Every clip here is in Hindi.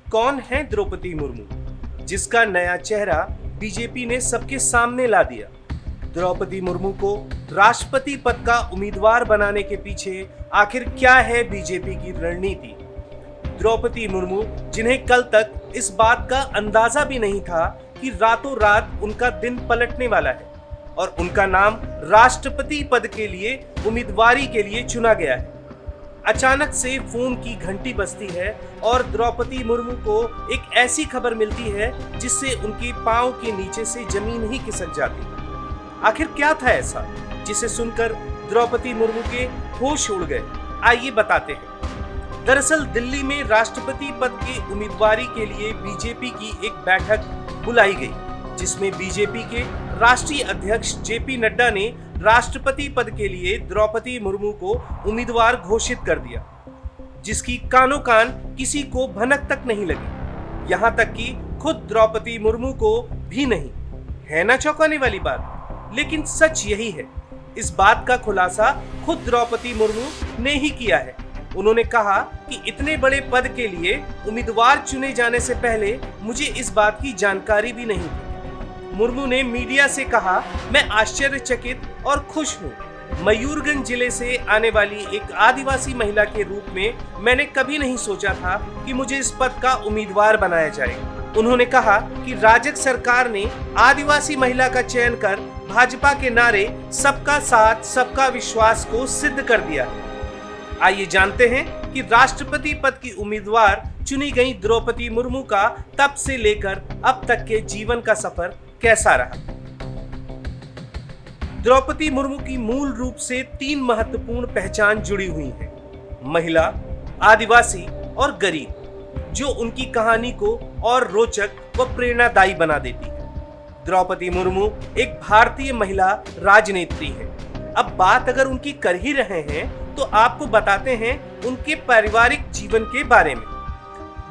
कौन है द्रौपदी मुर्मू, जिसका नया चेहरा बीजेपी ने सबके सामने ला दिया। द्रौपदी मुर्मू को राष्ट्रपति पद का उम्मीदवार बनाने के पीछे आखिर क्या है बीजेपी की रणनीति। द्रौपदी मुर्मू, जिन्हें कल तक इस बात का अंदाजा भी नहीं था कि रातों रात उनका दिन पलटने वाला है और उनका नाम राष्ट्रपति पद के लिए उम्मीदवारी के लिए चुना गया है। अचानक से फोन की घंटी बजती है और द्रौपदी मुर्मू को एक ऐसी खबर मिलती है जिससे उनके पांव के नीचे से जमीन ही खिसक जाती है। आखिर क्या था ऐसा जिसे सुनकर द्रौपदी मुर्मू के होश उड़ गए? आइए बताते हैं। दरअसल दिल्ली में राष्ट्रपति पद की उम्मीदवारी के लिए बीजेपी की एक बैठक बुलाई गई, जिसमें बीजेपी के राष्ट्रीय अध्यक्ष जेपी नड्डा ने राष्ट्रपति पद के लिए द्रौपदी मुर्मू को उम्मीदवार घोषित कर दिया, जिसकी कानो कान किसी को भनक तक नहीं लगी, यहां तक कि खुद द्रौपदी मुर्मू को भी नहीं। है ना चौंकाने वाली बात, लेकिन सच यही है। इस बात का खुलासा खुद द्रौपदी मुर्मू ने ही किया है। उन्होंने कहा कि इतने बड़े पद के लिए उम्मीदवार चुने जाने से पहले मुझे इस बात की जानकारी भी नहीं थी। मुर्मू ने मीडिया से कहा, मैं आश्चर्यचकित और खुश हूँ। मयूरगंज जिले से आने वाली एक आदिवासी महिला के रूप में मैंने कभी नहीं सोचा था कि मुझे इस पद का उम्मीदवार बनाया जाएगा। उन्होंने कहा कि राजग सरकार ने आदिवासी महिला का चयन कर भाजपा के नारे सबका साथ सबका विश्वास को सिद्ध कर दिया। आइए जानते हैं कि राष्ट्रपति पद की उम्मीदवार चुनी गई द्रौपदी मुर्मू का तब से लेकर अब तक के जीवन का सफर कैसा रहा। द्रौपदी मुर्मू की मूल रूप से 3 महत्वपूर्ण पहचान जुड़ी हुई हैं: महिला, आदिवासी और गरीब, जो उनकी कहानी को और रोचक व प्रेरणादायी बना देती है। द्रौपदी मुर्मू एक भारतीय महिला राजनेत्री है। अब बात अगर उनकी कर ही रहे हैं तो आपको बताते हैं उनके पारिवारिक जीवन के बारे में।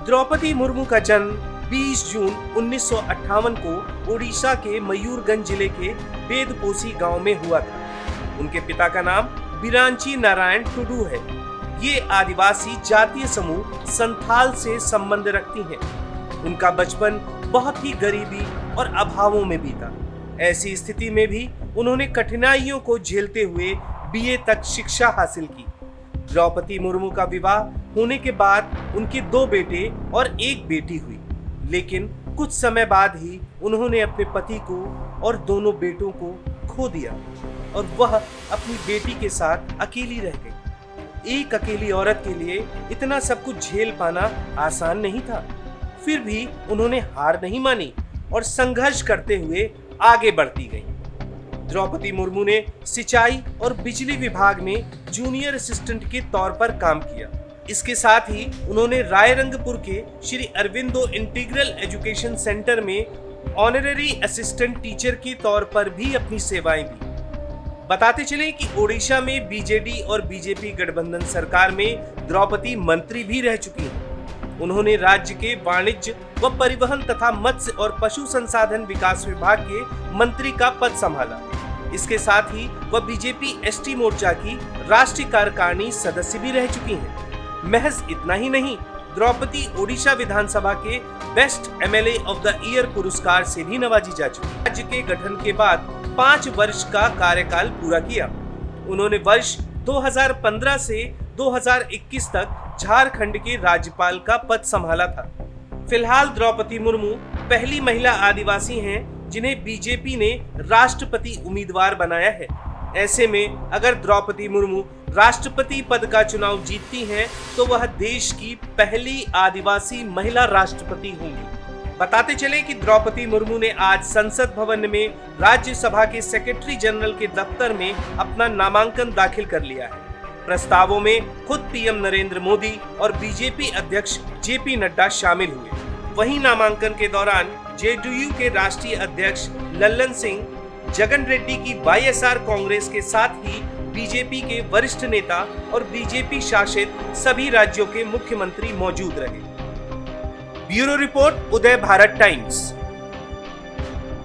द्रौपदी मुर्मू का जन्म 20 जून 1958 को ओडिशा के मयूरगंज जिले के बेदपोसी गांव में हुआ था। उनके पिता का नाम बिरांची नारायण टुडू है। ये आदिवासी जातीय समूह संथाल से संबंध रखती हैं। उनका बचपन बहुत ही गरीबी और अभावों में बीता। ऐसी स्थिति में भी उन्होंने कठिनाइयों को झेलते हुए बीए तक शिक्षा हासिल की। द्रौपदी मुर्मू का विवाह होने के बाद उनके 2 बेटे और 1 बेटी हुई, लेकिन कुछ समय बाद ही उन्होंने अपने पति को और दोनों बेटों को खो दिया और वह अपनी बेटी के साथ अकेली रह गई। एक अकेली औरत के लिए इतना सब कुछ झेल पाना आसान नहीं था। फिर भी उन्होंने हार नहीं मानी और संघर्ष करते हुए आगे बढ़ती गई। द्रौपदी मुर्मू ने सिंचाई और बिजली विभाग में जूनियर असिस्टेंट के तौर पर काम किया। इसके साथ ही उन्होंने रायरंगपुर के Shri Aurobindo integral education centre में ऑनररी असिस्टेंट टीचर के तौर पर भी अपनी सेवाएं दी। बताते चले कि ओडिशा में बीजेडी और बीजेपी गठबंधन सरकार में द्रौपदी मंत्री भी रह चुकी हैं। उन्होंने राज्य के वाणिज्य व परिवहन तथा मत्स्य और पशु संसाधन विकास विभाग के मंत्री का पद संभाला। इसके साथ ही वह बीजेपी एसटी मोर्चा की राष्ट्रीय कार्यकारिणी सदस्य भी रह चुकी हैं। महज इतना ही नहीं, द्रौपदी ओडिशा विधानसभा के best MLA of the year पुरस्कार से भी नवाजी जा चुकी। राज्य के गठन के बाद 5 वर्ष का कार्यकाल पूरा किया। उन्होंने वर्ष 2015 से 2021 तक झारखंड के राज्यपाल का पद संभाला था। फिलहाल द्रौपदी मुर्मू पहली महिला आदिवासी हैं जिन्हें बीजेपी ने राष्ट्रपति उम्मीदवार बनाया है। ऐसे में अगर द्रौपदी मुर्मू राष्ट्रपति पद का चुनाव जीतती हैं तो वह देश की पहली आदिवासी महिला राष्ट्रपति होंगी। बताते चले कि द्रौपदी मुर्मू ने आज संसद भवन में राज्यसभा के सेक्रेटरी जनरल के दफ्तर में अपना नामांकन दाखिल कर लिया है। प्रस्तावों में खुद पीएम नरेंद्र मोदी और बीजेपी अध्यक्ष जेपी नड्डा शामिल हुए। वहीं नामांकन के दौरान जेडीयू के राष्ट्रीय अध्यक्ष लल्लन सिंह, जगन रेड्डी की वाईएसआर कांग्रेस के साथ ही बीजेपी के वरिष्ठ नेता और बीजेपी शासित सभी राज्यों के मुख्यमंत्री मौजूद रहे। ब्यूरो रिपोर्ट, उदय भारत टाइम्स।